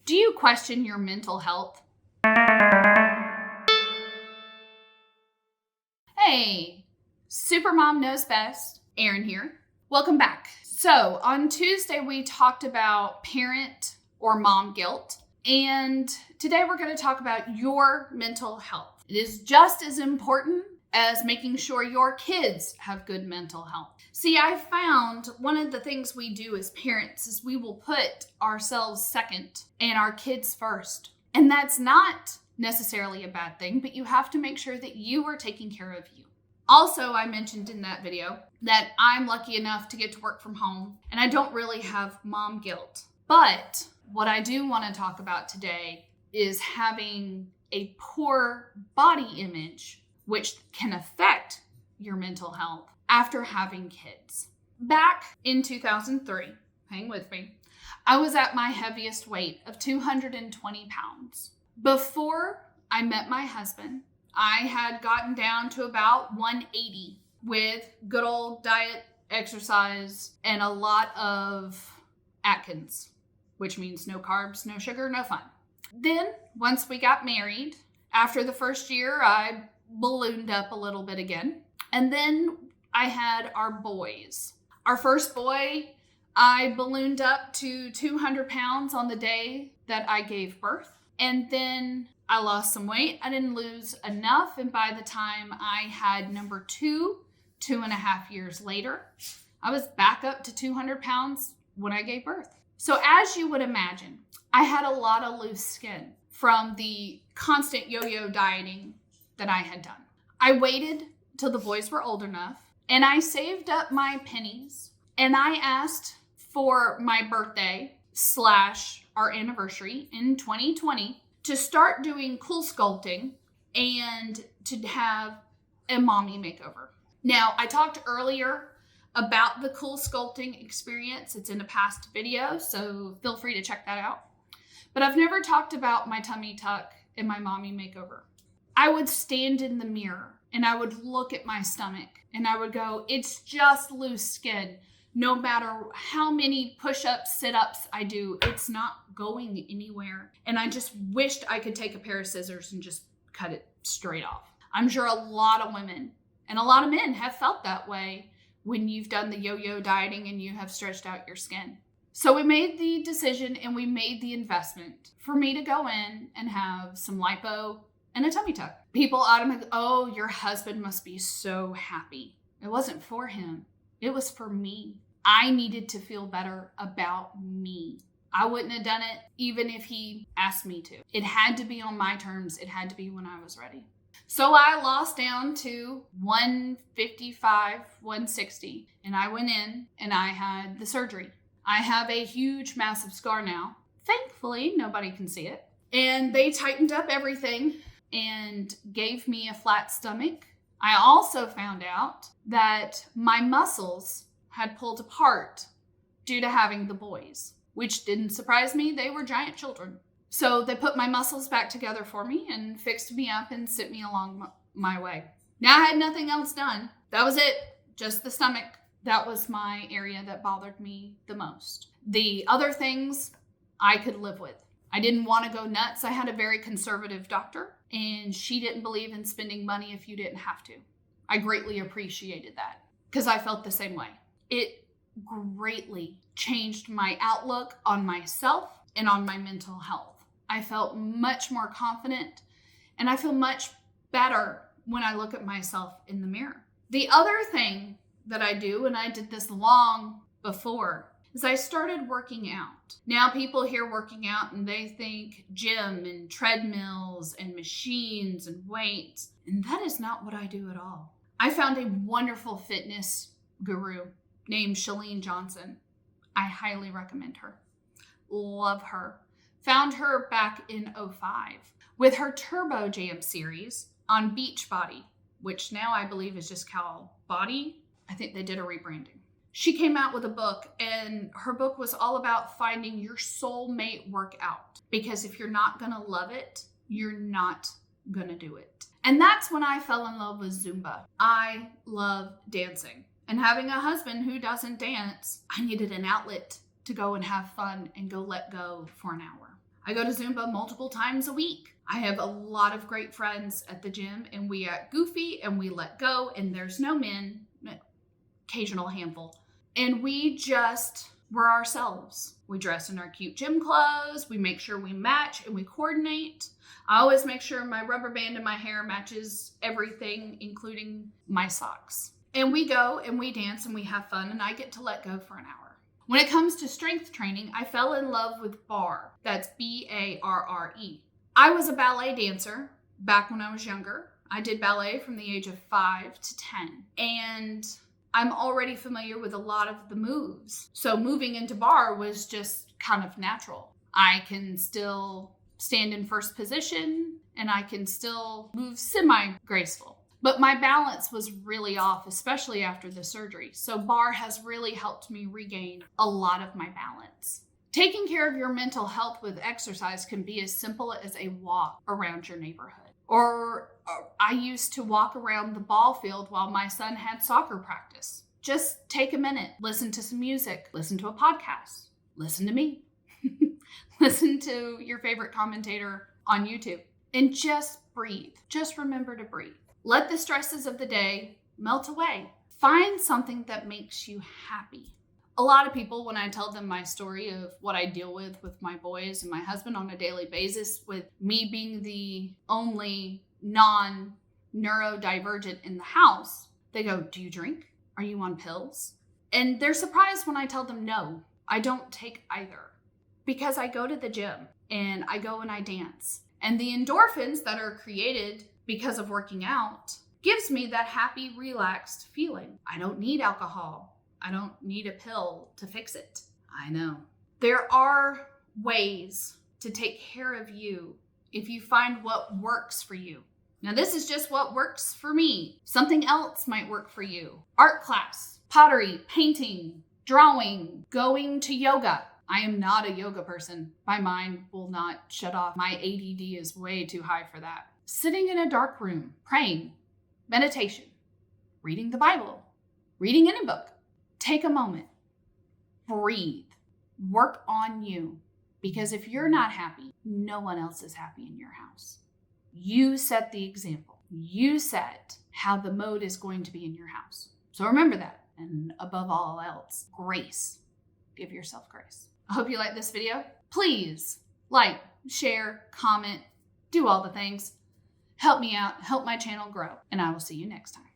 Do you question your mental health? Hey, Supermom Knows Best. Erin here. Welcome back. So on Tuesday, we talked about parent or mom guilt. And today we're going to talk about your mental health. It is just as important as making sure your kids have good mental health. See, I found one of the things we do as parents is we will put ourselves second and our kids first. And that's not necessarily a bad thing, but you have to make sure that you are taking care of you. Also, I mentioned in that video that I'm lucky enough to get to work from home and I don't really have mom guilt. But what I do want to talk about today is having a poor body image, which can affect your mental health after having kids. Back in 2003, hang with me, I was at my heaviest weight of 220 pounds. Before I met my husband, I had gotten down to about 180 with good old diet, exercise, and a lot of Atkins, which means no carbs, no sugar, no fun. Then, once we got married, after the first year, I ballooned up a little bit again. And then I had our boys. Our first boy, I ballooned up to 200 pounds on the day that I gave birth. And then I lost some weight. I didn't lose enough. And by the time I had number 2.5 years later, I was back up to 200 pounds when I gave birth. So as you would imagine, I had a lot of loose skin from the constant yo-yo dieting that I had done. I waited till the boys were old enough and I saved up my pennies and I asked for my birthday / our anniversary in 2020 to start doing CoolSculpting and to have a mommy makeover. Now, I talked earlier about the CoolSculpting experience. It's in a past video, so feel free to check that out. But I've never talked about my tummy tuck and my mommy makeover. I would stand in the mirror and I would look at my stomach and I would go, it's just loose skin. No matter how many push-ups, sit-ups I do, it's not going anywhere. And I just wished I could take a pair of scissors and just cut it straight off. I'm sure a lot of women and a lot of men have felt that way when you've done the yo-yo dieting and you have stretched out your skin. So we made the decision and we made the investment for me to go in and have some lipo and a tummy tuck. People automatically, oh, your husband must be so happy. It wasn't for him. It was for me. I needed to feel better about me. I wouldn't have done it even if he asked me to. It had to be on my terms. It had to be when I was ready. So I lost down to 155, 160, and I went in and I had the surgery. I have a huge, massive scar now. Thankfully, nobody can see it. And they tightened up everything and gave me a flat stomach. I also found out that my muscles had pulled apart due to having the boys, which didn't surprise me. They were giant children. So they put my muscles back together for me and fixed me up and sent me along my way. Now I had nothing else done. That was it. Just the stomach. That was my area that bothered me the most. The other things I could live with. I didn't want to go nuts. I had a very conservative doctor and she didn't believe in spending money if you didn't have to. I greatly appreciated that because I felt the same way. It greatly changed my outlook on myself and on my mental health. I felt much more confident and I feel much better when I look at myself in the mirror. The other thing that I do, and I did this long before, is I started working out. Now people hear working out and they think gym and treadmills and machines and weights, and that is not what I do at all. I found a wonderful fitness guru named Chalene Johnson. I highly recommend her. Love her. Found her back in 2005 with her Turbo Jam series on Beachbody, which now I believe is just called Body. I think they did a rebranding. She came out with a book and her book was all about finding your soulmate workout. Because if you're not going to love it, you're not going to do it. And that's when I fell in love with Zumba. I love dancing. And having a husband who doesn't dance, I needed an outlet to go and have fun and go let go for an hour. I go to Zumba multiple times a week. I have a lot of great friends at the gym, and we act goofy and we let go, and there's no men, occasional handful. And we just were ourselves. We dress in our cute gym clothes. We make sure we match and we coordinate. I always make sure my rubber band in my hair matches everything, including my socks. And we go and we dance and we have fun, and I get to let go for an hour. When it comes to strength training, I fell in love with barre. That's B-A-R-R-E. I was a ballet dancer back when I was younger. I did ballet from the age of 5 to 10. And I'm already familiar with a lot of the moves. So moving into barre was just kind of natural. I can still stand in first position and I can still move semi-graceful. But my balance was really off, especially after the surgery. So barre has really helped me regain a lot of my balance. Taking care of your mental health with exercise can be as simple as a walk around your neighborhood. Or I used to walk around the ball field while my son had soccer practice. Just take a minute, listen to some music, listen to a podcast, listen to me, listen to your favorite commentator on YouTube, and just breathe. Just remember to breathe. Let the stresses of the day melt away. Find something that makes you happy. A lot of people, when I tell them my story of what I deal with my boys and my husband on a daily basis, with me being the only non-neurodivergent in the house, they go, "Do you drink? Are you on pills?" And they're surprised when I tell them, no, I don't take either. Because I go to the gym and I go and I dance. And the endorphins that are created because of working out gives me that happy, relaxed feeling. I don't need alcohol. I don't need a pill to fix it. I know. There are ways to take care of you if you find what works for you. Now, this is just what works for me. Something else might work for you. Art class, pottery, painting, drawing, going to yoga. I am not a yoga person. My mind will not shut off. My ADD is way too high for that. Sitting in a dark room, praying, meditation, reading the Bible, reading any book. Take a moment, breathe, work on you, because if you're not happy, no one else is happy in your house. You set the example. You set how the mode is going to be in your house. So remember that. And above all else, grace. Give yourself grace. I hope you liked this video. Please like, share, comment, do all the things. Help me out, help my channel grow, and I will see you next time.